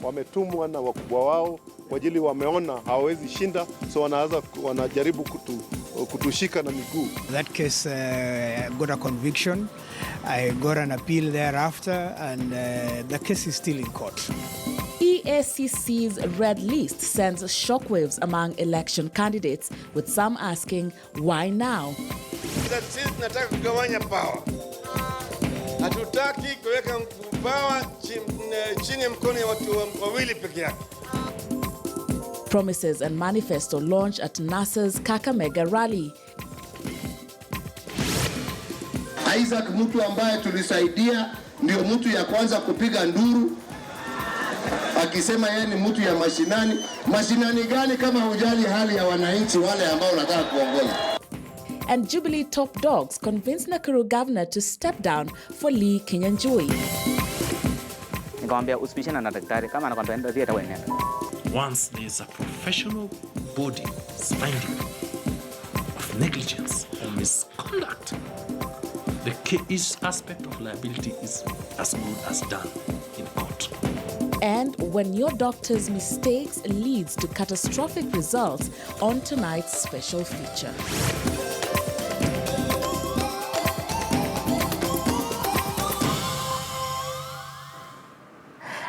wametumwa na wakubwa wao kwa ajili wameona hawawezi shinda, so wanajaribu kutushika na miguu. That case got a conviction. I got an appeal thereafter, and the case is still in court. EACC's red list sends shockwaves among election candidates, with some asking, why now? Sisi tunataka kugawanya power. Hatutaki kuweka power chini ya mkono ya watu wawili peke yake. Promises and manifesto launched at NASA's Kakamega rally. Isaac, mtu ambaye tulisaidia, ndio mtu ya kwanza kupiga nduru akisema yeye ni mtu ya mashinani. Mashinani gani kama hujali hali ya wananchi wale ambao unataka kuongoza? And Jubilee top dogs convinced Nakuru governor to step down for Lee Kinyanjui. Nikamwambia usipishane na daktari, kama anakwambia ndio theater wewe nenda. Once there is a professional body finding of negligence or misconduct, the case aspect of liability is as good as done in court. And when your doctor's mistakes leads to catastrophic results, on tonight's special feature.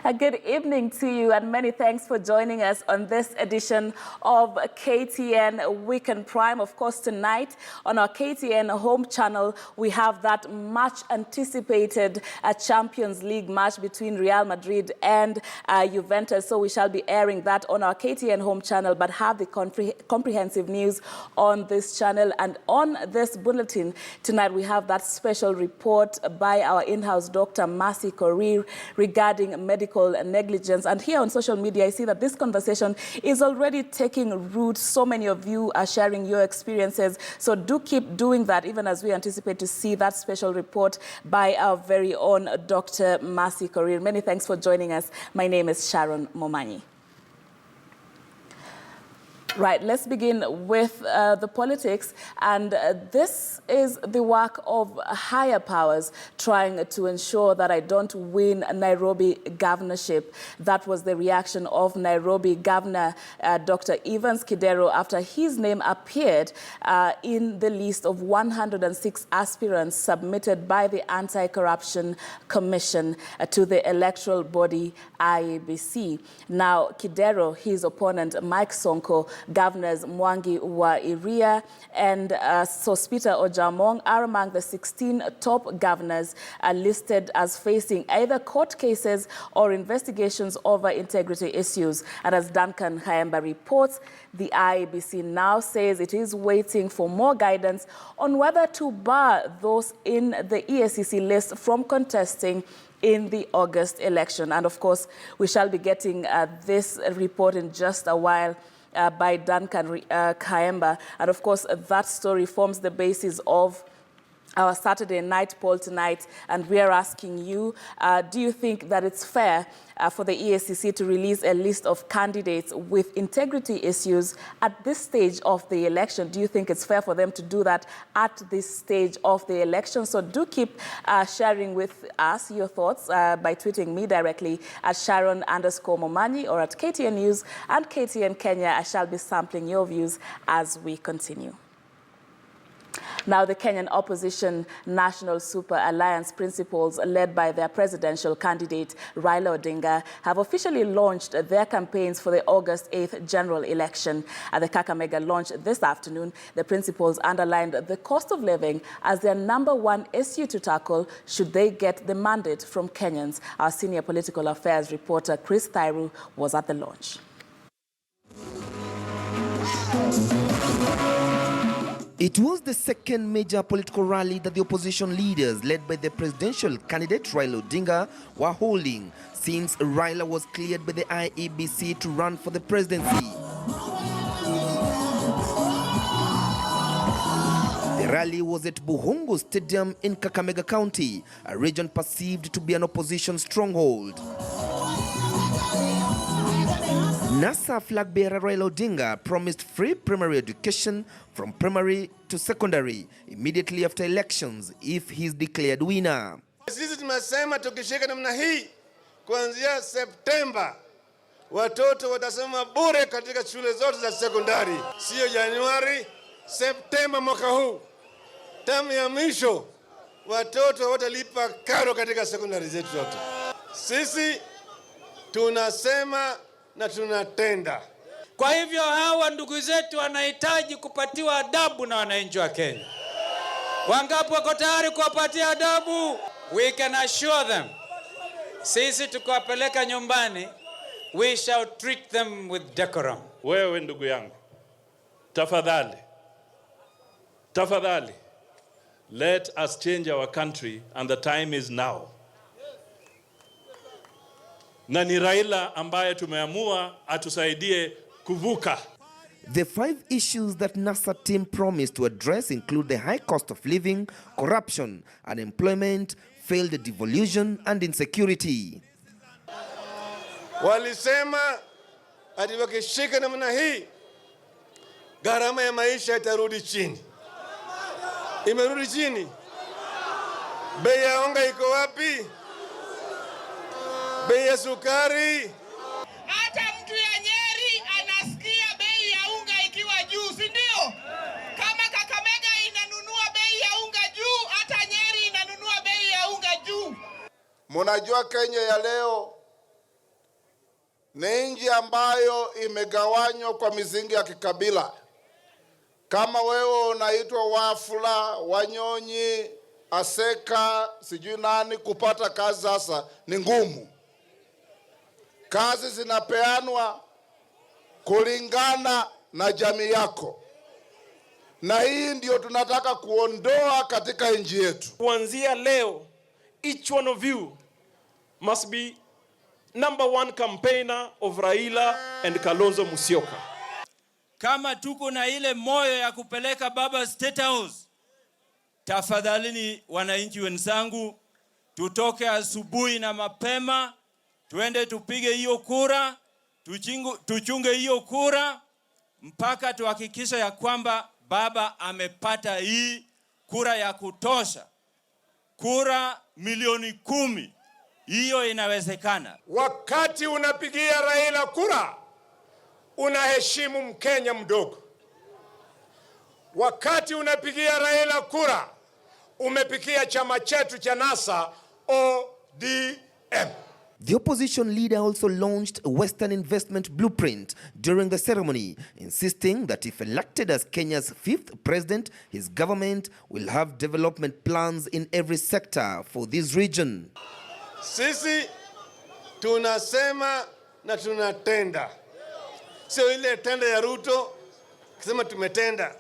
A good evening to you, and many thanks for joining us on this edition of KTN Weekend Prime. Of course, tonight on our KTN home channel, we have that much anticipated Champions League match between Real Madrid and Juventus. So we shall be airing that on our KTN home channel, but have the comprehensive news on this channel. And on this bulletin tonight, we have that special report by our in-house Dr. Mercy Korir regarding medical negligence. And here on social media, I see that this conversation is already taking root. So many of you are sharing your experiences. So do keep doing that, even as we anticipate to see that special report by our very own Dr. Mercy Korir. Many thanks for joining us. My name is Sharon Momanyi. Right, let's begin with the politics, and this is the work of higher powers trying to ensure that I don't win Nairobi governorship. That was the reaction of Nairobi Governor Dr. Evans Kidero after his name appeared in the list of 106 aspirants submitted by the Anti-Corruption Commission to the electoral body IEBC. Now, Kidero, his opponent Mike Sonko, Governors Mwangi wa Iria and Sospita Ojamong are among the 16 top governors listed as facing either court cases or investigations over integrity issues. And as Duncan Khaemba reports, the IEBC now says it is waiting for more guidance on whether to bar those in the EACC list from contesting in the August election. And of course, we shall be getting this report in just a while by Duncan Khaemba. And of course, that story forms the basis of our Saturday night poll tonight. And we are asking you, do you think that it's fair for the EACC to release a list of candidates with integrity issues at this stage of the election? Do you think it's fair for them to do that at this stage of the election? So do keep sharing with us your thoughts by tweeting me directly at Sharon_Momanyi or at KTN News and KTN Kenya. I shall be sampling your views as we continue. Now, the Kenyan opposition National Super Alliance principals, led by their presidential candidate Raila Odinga, have officially launched their campaigns for the August 8th general election. At the Kakamega launch this afternoon, the principals underlined the cost of living as their #1 issue to tackle should they get the mandate from Kenyans. Our senior political affairs reporter Chris Thairu was at the launch. It was the second major political rally that the opposition leaders, led by the presidential candidate Raila Odinga, were holding since Raila was cleared by the IEBC to run for the presidency. The rally was at Buhungu Stadium in Kakamega County, a region perceived to be an opposition stronghold. NASA flag bearer Raila Odinga promised free primary education from primary to secondary immediately after elections if he's declared winner. Sisi tumesema tukishika namna hii kuanzia Septemba watoto watasoma bure katika shule zote za sekondari. Sio Januari, Septemba mwaka huu, tamu ya mwisho, watoto watalipa karo katika sekondari zetu zote. Sisi tunasema na tunatenda. Kwa hivyo hawa ndugu zetu wanahitaji kupatiwa adabu na wananchi wa Kenya. Wangapi wako tayari kuwapatia adabu? We can assure them. Sisi tukiwapeleka nyumbani, we shall treat them with decorum. Wewe ndugu yangu, tafadhali, let us change our country and the time is now. Na ni Raila ambaye tumeamua atusaidie kuvuka. The 5 issues that NASA team promised to address include the high cost of living, corruption, unemployment, failed devolution, and insecurity. Walisema ati wakishika namna hii, gharama ya maisha itarudi chini. Imerudi chini. Bei ya unga iko wapi? Bei ya sukari? Hata mtu ya Nyeri anasikia bei ya unga ikiwa juu, si ndio? Kama Kakamega inanunua bei ya unga juu, hata Nyeri inanunua bei ya unga juu. Mnajua Kenya ya leo ni nchi ambayo imegawanywa kwa misingi ya kikabila. Kama wewe unaitwa Wafula, Wanyonyi, Aseka, sijui nani, kupata kazi sasa ni ngumu. Kazi zinapeanwa kulingana na jamii yako. Na hii ndio tunataka kuondoa katika nchi yetu. Kuanzia leo, each one of you must be #1 campaigner of Raila and Kalonzo Musyoka. Kama tuko na ile moyo ya kupeleka baba State House, tafadhalini wananchi wenzangu, tutoke asubuhi na mapema, tuende tupige hiyo kura, tuchunge hiyo kura mpaka tuhakikisha ya kwamba baba amepata hii kura ya kutosha. Kura milioni 10. Hiyo inawezekana. Wakati unapigia Raila kura, unaheshimu Mkenya mdogo. Wakati unapigia Raila kura, umepigia chama chetu cha NASA ODM. The opposition leader also launched a Western investment blueprint during the ceremony, insisting that if elected as Kenya's 5th president, his government will have development plans in every sector for this region. Sisi tunasema na tunatenda. Sio ile tenda ya Ruto, kusema tumetenga,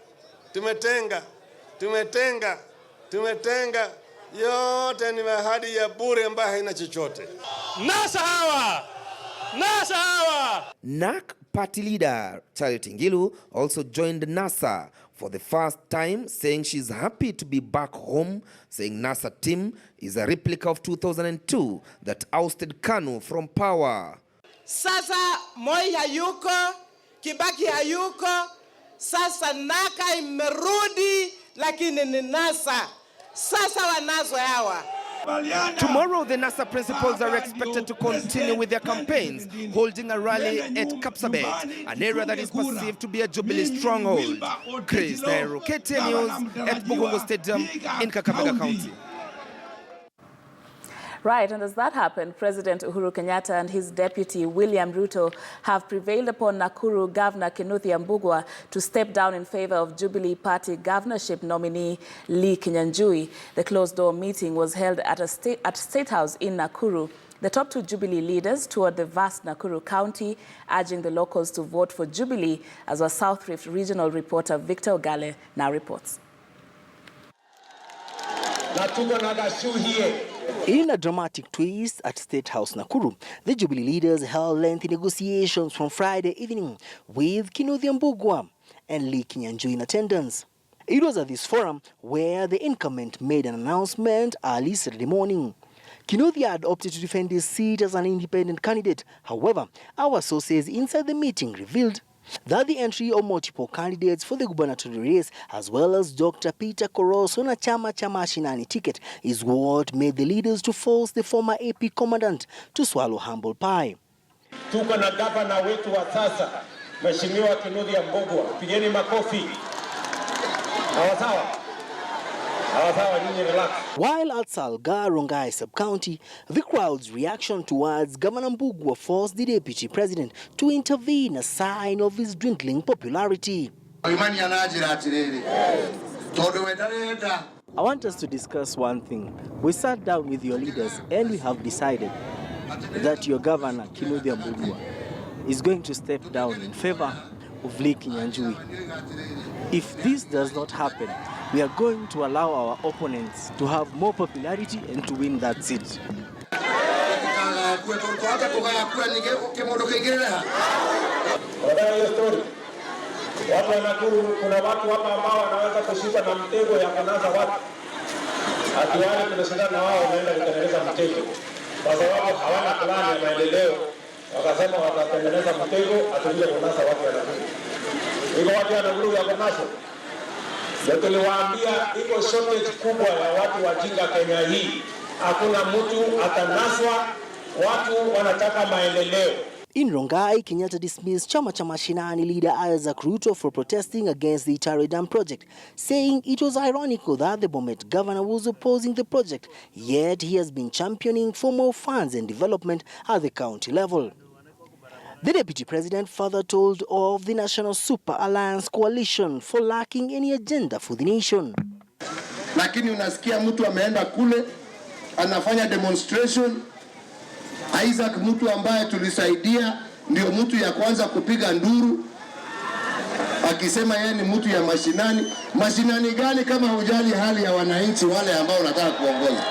yote ni ahadi ya bure ambayo haina chochote. NASA hawa! NARC party leader Charity Ngilu also joined NASA for the first time, saying she's happy to be back home, saying NASA team is a replica of 2002 that ousted KANU from power. Sasa Moi hayuko, Kibaki hayuko, sasa Naka imerudi, lakini ni NASA. Sasa wanazo hawa. Tomorrow, the NASA principals are expected to continue with their campaigns, holding a rally at Kapsabet, an area that is perceived to be a Jubilee stronghold. Chris Nairo, KTN News at Bugongo Stadium in Kakamega County. Right, and as that happened, President Uhuru Kenyatta and his deputy William Ruto have prevailed upon Nakuru Governor Kinuthia Mbugua to step down in favor of Jubilee Party governorship nominee Lee Kinyanjui. The closed-door meeting was held at State House in Nakuru. The top 2 Jubilee leaders toured the vast Nakuru County, urging the locals to vote for Jubilee, as our South Rift regional reporter Victor Ogale now reports. In a dramatic twist at State House Nakuru, the Jubilee leaders held lengthy negotiations from Friday evening with Kinuthia Mbugua and Lee Kinyanjui in attendance. It was at this forum where the incumbent made an announcement early Saturday morning. Kinuthia had opted to defend his seat as an independent candidate. However, our sources inside the meeting revealed that the entry of multiple candidates for the gubernatorial race, as well as Dr. Peter Koroso on a Chama Mashinani ticket, is what made the leaders to force the former AP commandant to swallow humble pie. tuko na gavana wetu wa sasa, Mheshimiwa Kinudhia Mbugua. Pigeni makofi. Sawa. While at Salga, Rongai sub-county, the crowd's reaction towards Governor Mbugua forced the deputy president to intervene, a sign of his dwindling popularity. I want us to discuss one thing. We sat down with your leaders and we have decided that your governor, Kinudhia Mbugua, is going to step down in favor of Lee Kinyanjui. If this does not happen, we are going to allow our opponents to have more popularity and to win that seat. Watu wa Nakuru, kuna watu hapa ambao wanaweza kushika na mtego ya kunasa watu. Hatuwali tunashindana na wao wanaenda kutengeneza mtego. Kwa sababu hawana plani ya maendeleo, wakasema watatengeneza mtego atuje kunasa watu wa Nakuru. Iko watu wa Nakuru ya kunasa. Ndio tuliwaambia iko shortage kubwa ya watu wajinga Kenya hii. Hakuna mtu atanaswa, watu wanataka maendeleo. In Rongai, Kenyatta dismissed Chama cha Mashinani leader Isaac Ruto for protesting against the Itare Dam project, saying it was ironical that the Bomet governor was opposing the project, yet he has been championing for more funds and development at the county level. The deputy president further told of the National Super Alliance coalition for lacking any agenda for the nation. Lakini unasikia mtu ameenda kule anafanya demonstration. Isaac mtu ambaye tulisaidia ndio mtu ya kwanza kupiga nduru akisema yeye ni mtu ya mashinani. Mashinani gani kama hujali hali ya wananchi wale ambao unataka kuongoza?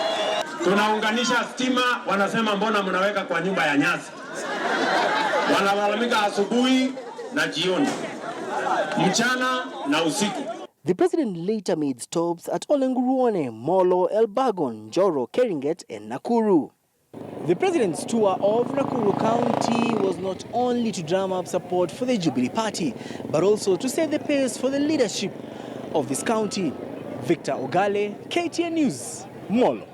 Tunaunganisha stima, wanasema mbona mnaweka kwa nyumba ya nyasi? Wanalalamika asubuhi na jioni, mchana na usiku. The president later made stops at Olenguruone, Molo, Elbagon, Njoro, Keringet and Nakuru. The president's tour of Nakuru County was not only to drum up support for the Jubilee party, but also to set the pace for the leadership of this county. Victor Ogale, KTN News, Molo.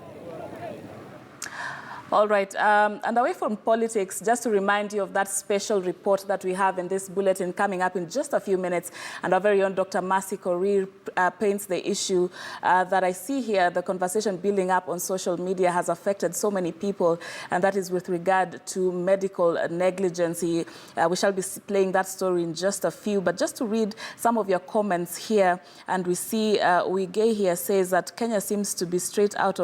All right, and away from politics, just to remind you of that special report that we have in this bulletin coming up in just a few minutes. And our very own Dr. Mercy Korir paints the issue that I see here. The conversation building up on social media has affected so many people, and that is with regard to medical negligence. We shall be playing that story in just a few, but just to read some of your comments here, and we see Wigay here says that Kenya seems to be straight out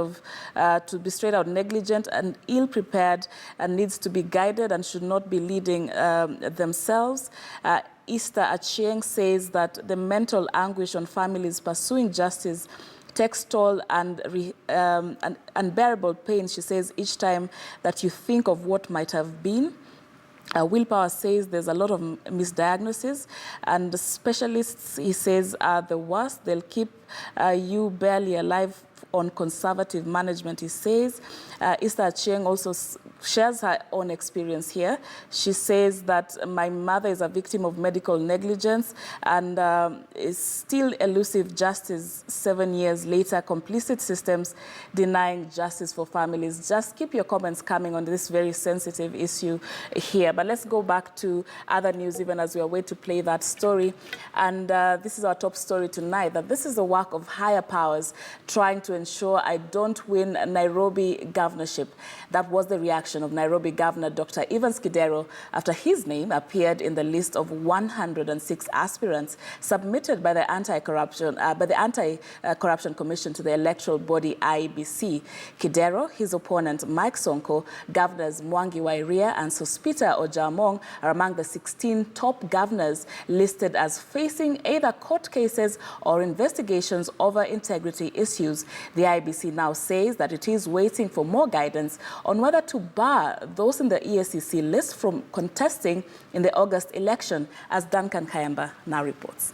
negligent and ill-prepared and needs to be guided and should not be leading themselves. Easter Achieng says that the mental anguish on families pursuing justice takes toll and unbearable pain, she says, each time that you think of what might have been. Willpower says there's a lot of misdiagnosis, and the specialists, he says, are the worst. They'll keep you barely alive on conservative management, he says. Easter Achieng also shares her own experience here. She says that my mother is a victim of medical negligence and is still elusive justice 7 years later, complicit systems denying justice for families. Just keep your comments coming on this very sensitive issue here. But let's go back to other news, even as we are waiting to play that story. And this is our top story tonight, that this is the work of higher powers trying to ensure I don't win Nairobi governorship. That was the reaction of Nairobi Governor Dr. Evans Kidero after his name appeared in the list of 106 aspirants submitted by the Anti-Corruption Commission to the electoral body IEBC. Kidero, his opponent Mike Sonko, Governors Mwangi Wairia and Sospita Ojamong are among the 16 top governors listed as facing either court cases or investigations over integrity issues. The IEBC now says that it is waiting for more guidance on whether to bar those in the EACC list from contesting in the August election, as Duncan Kayamba now reports.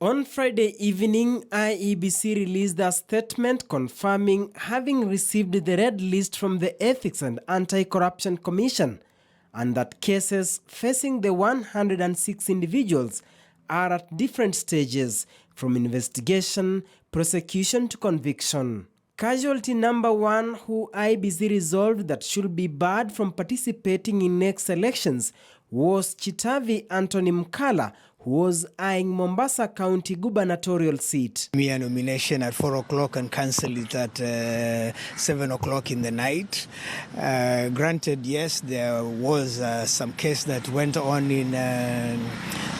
On Friday evening, IEBC released a statement confirming having received the red list from the Ethics and Anti-Corruption Commission, and that cases facing the 106 individuals are at different stages, from investigation, prosecution to conviction. Casualty number 1 who IEBC resolved that should be barred from participating in next elections was Chitavi Anthony Mkala, who was eyeing Mombasa County gubernatorial seat. Me a nomination at 4 o'clock and cancel it at 7 o'clock in the night. Granted, yes, there was some case that went on in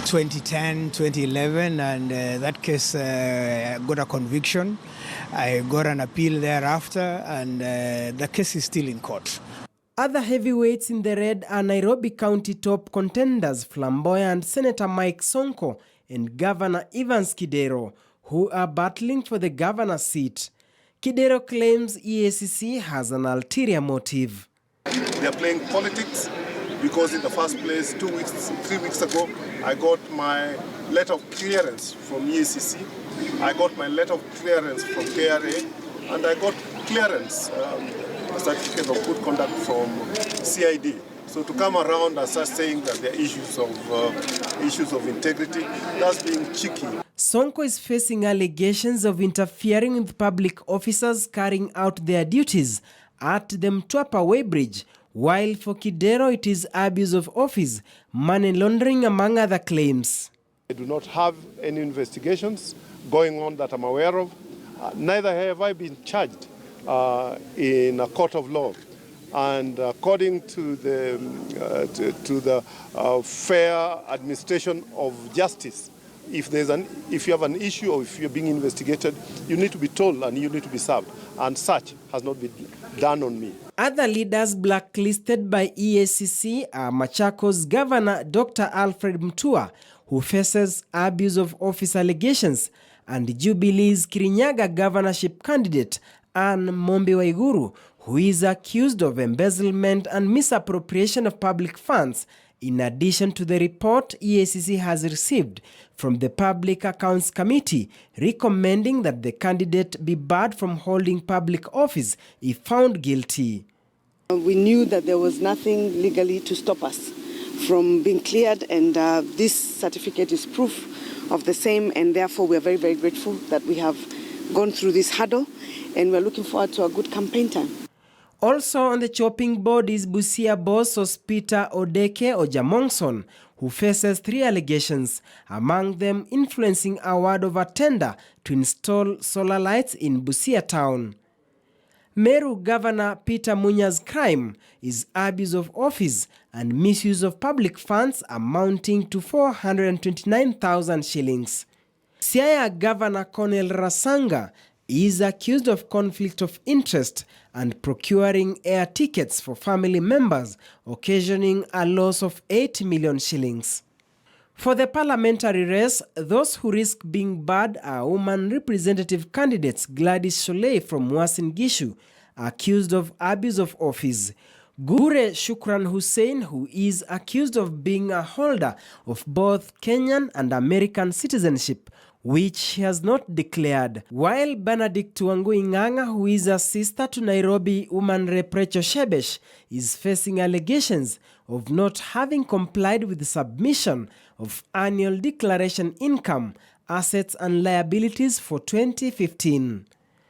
2010, 2011, and that case got a conviction. I got an appeal thereafter, and the case is still in court. Other heavyweights in the red are Nairobi County top contenders flamboyant Senator Mike Sonko and Governor Evans Kidero, who are battling for the governor's seat. Kidero claims EACC has an ulterior motive. They are playing politics because in the first place, 3 weeks ago, I got my letter of clearance from EACC. I got my letter of clearance from KRA, and I got clearance, a certificate of good conduct from CID. So to come around and start saying that there are issues of integrity, that's being cheeky. Sonko is facing allegations of interfering with public officers carrying out their duties at the Mtwapa Weighbridge, while for Kidero it is abuse of office, money laundering among other claims. I do not have any investigations going on that I'm aware of. Neither have I been charged in a court of law. And according to the fair administration of justice, if you have an issue or if you're being investigated, you need to be told and you need to be served. And such has not been done on me. Other leaders blacklisted by EACC are Machakos Governor Dr. Alfred Mutua, who faces abuse of office allegations, and Jubilee's Kirinyaga governorship candidate Anne Mombi Waiguru, who is accused of embezzlement and misappropriation of public funds, in addition to the report EACC has received from the Public Accounts Committee recommending that the candidate be barred from holding public office if found guilty. We knew that there was nothing legally to stop us from being cleared, and this certificate is proof of the same, and therefore we are very, very grateful that we have gone through this hurdle, and we're looking forward to a good campaign time. Also on the chopping board is Busia boss Peter Odeke Ojamongson, who faces 3 allegations, among them influencing award of a tender to install solar lights in Busia town. Meru Governor Peter Munya's crime is abuse of office and misuse of public funds amounting to 429,000 shillings. Siaya Governor Cornel Rasanga is accused of conflict of interest and procuring air tickets for family members, occasioning a loss of 8 million shillings. For the parliamentary race, those who risk being barred are woman representative candidates Gladys Sholei from Uasin Gishu, accused of abuse of office, Gure Shukran Hussein, who is accused of being a holder of both Kenyan and American citizenship, which she has not declared, while Benedict Wangui Ng'ang'a, who is a sister to Nairobi woman Rep. Rachel Shebesh, is facing allegations of not having complied with the submission of annual declaration income, assets and liabilities for 2015.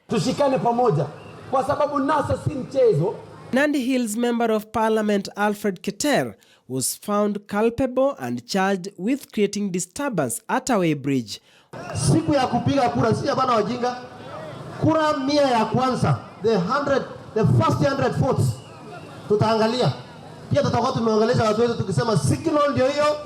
Tushikane pamoja kwa sababu NASA si mchezo. Nandi Hills Member of Parliament Alfred Keter was found culpable and charged with creating disturbance at a Weighbridge. Siku ya kupiga kura si bana wajinga. Kura 100 ya kwanza, the first 100 votes tutaangalia. Pia tutakuwa tumeongelesha watu wetu tukisema signal ndio hiyo.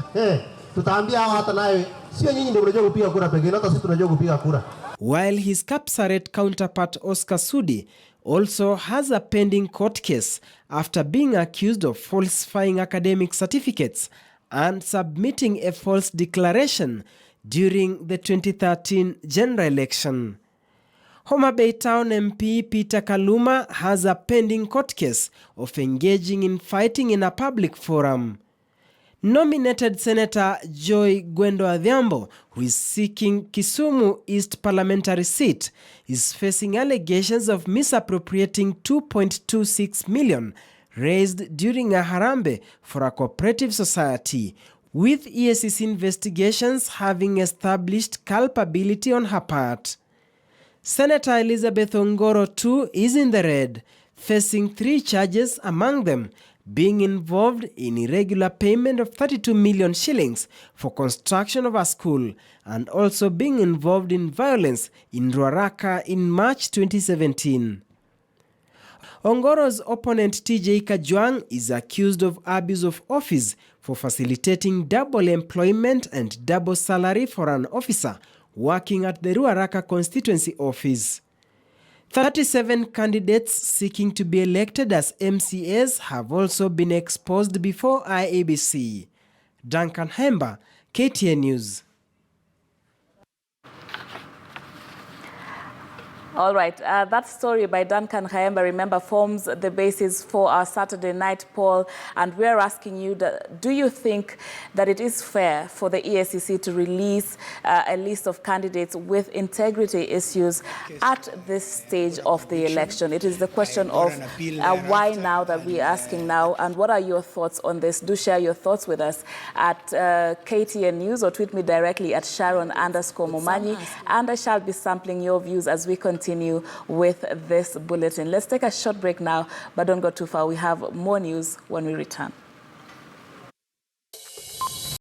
Tutaambia hao hata nayo sio nyinyi ndio mnajua kupiga kura pekee, hata sisi tunajua kupiga kura. While his Kapsaret counterpart Oscar Sudi also has a pending court case after being accused of falsifying academic certificates and submitting a false declaration during the 2013 general election. Homa Bay Town MP Peter Kaluma has a pending court case of engaging in fighting in a public forum. Nominated Senator Joy Gwendo Adhiambo, who is seeking Kisumu East parliamentary seat, is facing allegations of misappropriating 2.26 million raised during a harambe for a cooperative society, with EACC investigations having established culpability on her part. Senator Elizabeth Ongoro too is in the red, facing 3 charges, among them being involved in irregular payment of 32 million shillings for construction of a school and also being involved in violence in Ruaraka in March 2017. Ongoro's opponent TJ Kajwang is accused of abuse of office for facilitating double employment and double salary for an officer working at the Ruaraka constituency office. 37 candidates seeking to be elected as MCAs have also been exposed before IEBC. Duncan Hemba, KTN News. All right, that story by Duncan Haemba, remember, forms the basis for our Saturday night poll, and we're asking you, do you think that it is fair for the EACC to release a list of candidates with integrity issues at this stage of the election? It is the question of why now that we're asking now, and what are your thoughts on this? Do share your thoughts with us at KTN News or tweet me directly at Sharon_Momanyi, and I shall be sampling your views as we continue with this bulletin. Let's take a short break now, but don't go too far. We have more news when we return.